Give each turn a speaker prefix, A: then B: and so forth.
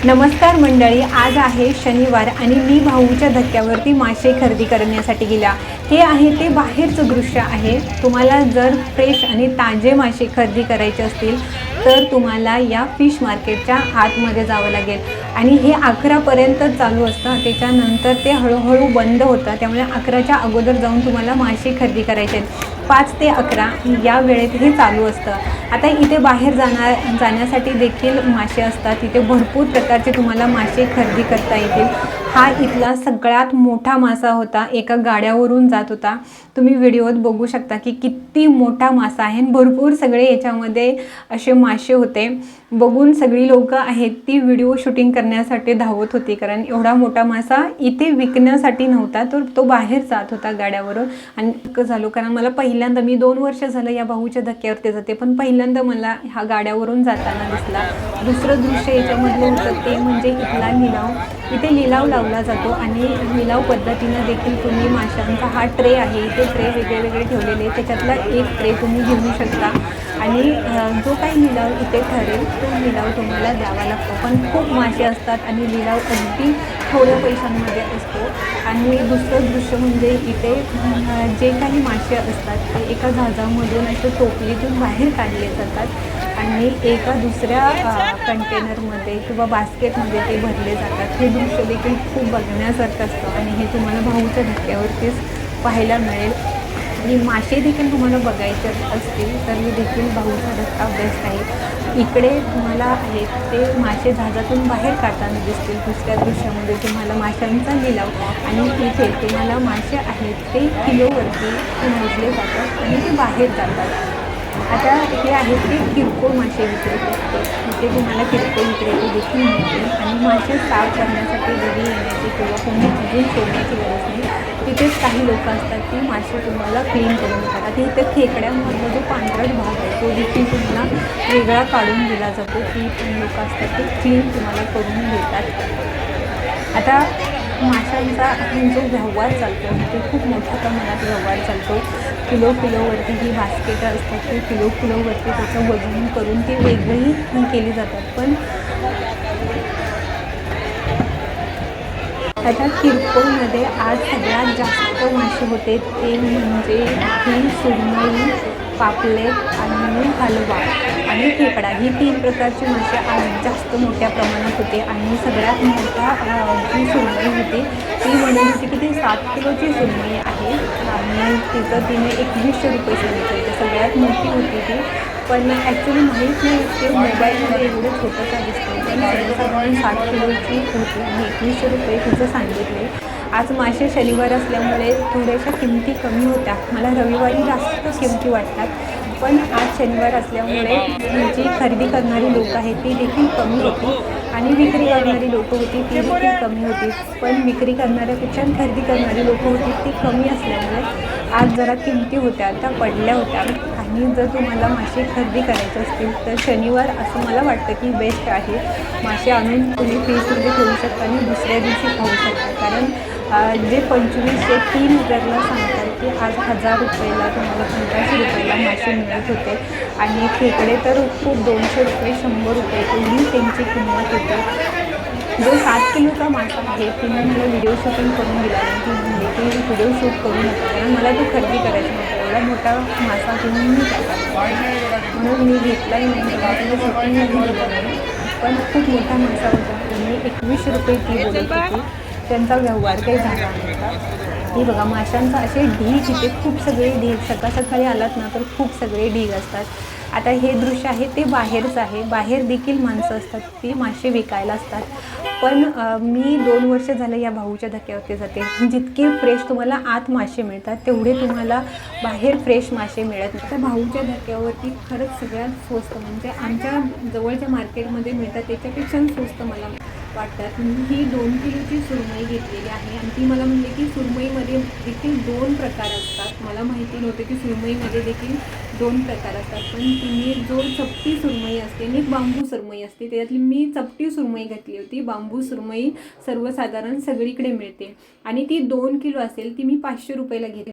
A: नमस्कार मंडळी, आज आहे शनिवार आणि मी भाऊच्या धक्क्यावरती मासे खरेदी करण्यासाठी गेला। हे आहे ते बाहेरचं दृश्य आहे। तुम्हाला जर फ्रेश आणि ताजे मासे खरेदी करायचे असतील तर तुम्हाला या फिश मार्केटच्या आतमध्ये जावं लागेल आणि हे 11 पर्यंत चालू असतं। त्याच्यानंतर ते हळूहळू बंद होतं, त्यामुळे 11च्या अगोदर जाऊन तुम्हाला मासे खरेदी करायचे आहेत। 5 ते 11 या वेळेत हे चालू असतं। आता इथे बाहेर जाण्यासाठी देखील मासे असतात। इथे भरपूर प्रकारचे तुम्हाला मासे खरेदी करता येतील। हा इथला सगळ्यात मोठा मासा होता, एका गाड्यावरून जात होता। तुम्ही व्हिडिओत बघू शकता की किती मोठा मासा आहे। भरपूर सगळे याच्यामध्ये असे मासे होते। बघून सगळी लोक आहेत ती व्हिडिओ शूटिंग करण्यासाठी धावत होती, कारण एवढा मोठा मासा इथे विकण्यासाठी नव्हता, तर तो बाहेर जात होता गाड्यावरून। आणि झालो कारण मला पहिल्यांदा, मी 2 वर्ष झालं या भाऊच्या धक्क्यावरती जाते, पण पहिल्यांदा मला ह्या गाड्यावरून जाताना दिसला। दुसरं दृश्य याच्यामधलं होतं ते म्हणजे इथला लिलाव। इथे लिलाव लावला जातो आणि लिलाव पद्धतीने देखील तुम्ही माशांचा हा ट्रे आहे, इथे ट्रे वेगळे ठेवलेले, त्याच्यातला एक ट्रे तुम्ही घेऊ शकता आणि जो काही लिलाव इथे ठरेल तो लिलाव तुम्हाला द्यावा लागतो। पण खूप मासे असतात आणि लिलाव अगदी थोड्या पैशांमध्ये असतो। आणि दुसरं दृश्य म्हणजे इथे जे काही मासे असतात ते एका जहाजामधून असे टोपलीतून बाहेर काढले जातात आणि एका दुसऱ्या कंटेनरमध्ये किंवा बास्केटमध्ये ते भरले जातात। हे दृश्य देखील खूप बघण्यासारखं असतं आणि हे तुम्हाला भाऊच्या धक्क्यावरतीच पाहायला मिळेल। आणि मासे देखील तुम्हाला बघायचे असतील तर देखील भाऊचा धक्का बेस्ट आहे। इकडे तुम्हाला आहेत ते मासे जहाजातून बाहेर काढताना दिसतील। दुसऱ्या दृश्यामध्ये तुम्हाला माशांचा लिलाव आणि इथे तुम्हाला मासे आहेत ते किलोवरती मोजले जातात आणि ते बाहेर जातात। आता हे आहेत ते किरकोळ मासे विक्रेते असतात, इथे तुम्हाला किरकोळ विक्रेते देखील मिळतील आणि मासे साफ करण्यासाठी घरी येण्याची किंवा कोणी अजून सोडण्याची गरज नाही। तिथेच काही लोक असतात ती मासे तुम्हाला क्लीन करून देतात। आता इथे खेकड्यांमधला जो पांढरट भाग आहे तो देखील तुम्हाला वेगळा काढून दिला जातो। ती पण लोक असतात ते क्लीन तुम्हाला करून देतात। आता माशांचा जो व्यवहार चालतो ते खूप मोठ्या प्रमाणात व्यवहार चालतो। किलोवरती ही बास्केटं असतात, ते किलोवरती त्याचं वजन करून ती वेगळी केली जातात। पण आता किरकोळमध्ये आज सगळ्यात जास्त मासे होते ते म्हणजे ही सुरमई, पापलेट आणि हलवा आणि खेकडा, ही 3 प्रकारची मासे आज जास्त मोठ्या प्रमाणात होते। आणि सगळ्यात मोठा जी सुरमई होती ती म्हणत होती की ती 7 किलोची सुरमई आहे आणि तिने 2100 रुपये सांगितले होते। सगळ्यात मोठी होती ती, पण ॲक्च्युली माहीत नाही ते मोबाईलमध्ये एवढं छोटंसं दिसतं, पण सर्वसाधारण 7 किलोची होती आणि 2100 रुपये तिचं सांगितले। आज मासे शनिवार असल्यामुळे थोड्याशा किमती कमी होत्या। मला रविवारी जास्त किमती वाटतात, पण आज शनिवार असल्यामुळे जी खरेदी करणारी लोक आहेत ती देखील कमी होती आणि विक्री करणारी लोक होती ती देखील कमी होती। पण विक्री करणाऱ्यापेक्षा खरेदी करणारी लोक होती ती कमी असल्यामुळे आज जरा किमती होत्या, त्या पडल्या होत्या। आणि जर तुम्हाला मासे खरेदी करायचे असतील तर शनिवार असं मला वाटतं की बेस्ट आहे। मासे आणून तुम्ही फ्रीजमध्ये ठेवू शकता आणि दुसऱ्या दिवशी खाऊ शकता, कारण जे 2503 लिटरला सांगतात की आज 1000 रुपयाला तुम्हाला 1500 रुपयाला मासे मिळत होते आणि खेकडे तर खूप 200 रुपये 100 रुपये एवढी त्यांची किंमत होती। जो 7 किलोचा मासा आहे तिने मला व्हिडिओ शूटिंग करून दिला नाही, ती म्हणली की व्हिडिओ शूट करू नका, कारण मला तो खरेदी करायचा नव्हता। एवढा मोठा मासा तुम्ही मी टाका, म्हणून मी घेतलाही नाही, तेव्हा तिने शूटिंगही दिलं नाही। पण खूप मोठा मासा होता आणि 2100 रुपये ती बोलत होती, त्यांचा व्यवहार काही झाला नव्हता। ही बघा माशांचा असे ढीग, इथे खूप सगळे ढीग, सकाळी आलात ना तर खूप सगळे ढीग असतात। आता हे दृश्य आहे ते बाहेरचं आहे, बाहेर देखील माणसं असतात ती मासे विकायला असतात। पण मी 2 वर्ष झालं या भाऊच्या धक्क्यावरती जाते। जितके फ्रेश तुम्हाला आत मासे मिळतात तेवढे तुम्हाला बाहेर फ्रेश मासे मिळत नाही। त्या भाऊच्या धक्क्यावरती खरंच सगळ्यात स्वस्त म्हणजे आमच्या जवळच्या मार्केटमध्ये मिळतात त्याच्यापेक्षा स्वस्त मला वाटतात। ही 2 किलोची सुरमई घेतलेली आहे आणि ती मला म्हणली की सुरमईमध्ये देखील 2 प्रकार असतात। मला माहिती नव्हतं की सुरमईमध्ये देखील 2 प्रकार असतात, पण तिने जो चपटी सुरमई असते आणि बांबू सुरमई असते, त्यातली मी चपटी सुरमई घेतली होती। बांबू सुरमई सर्वसाधारण सगळीकडे मिळते आणि ती 2 किलो असेल, ती मी 500 रुपयाला घेतली।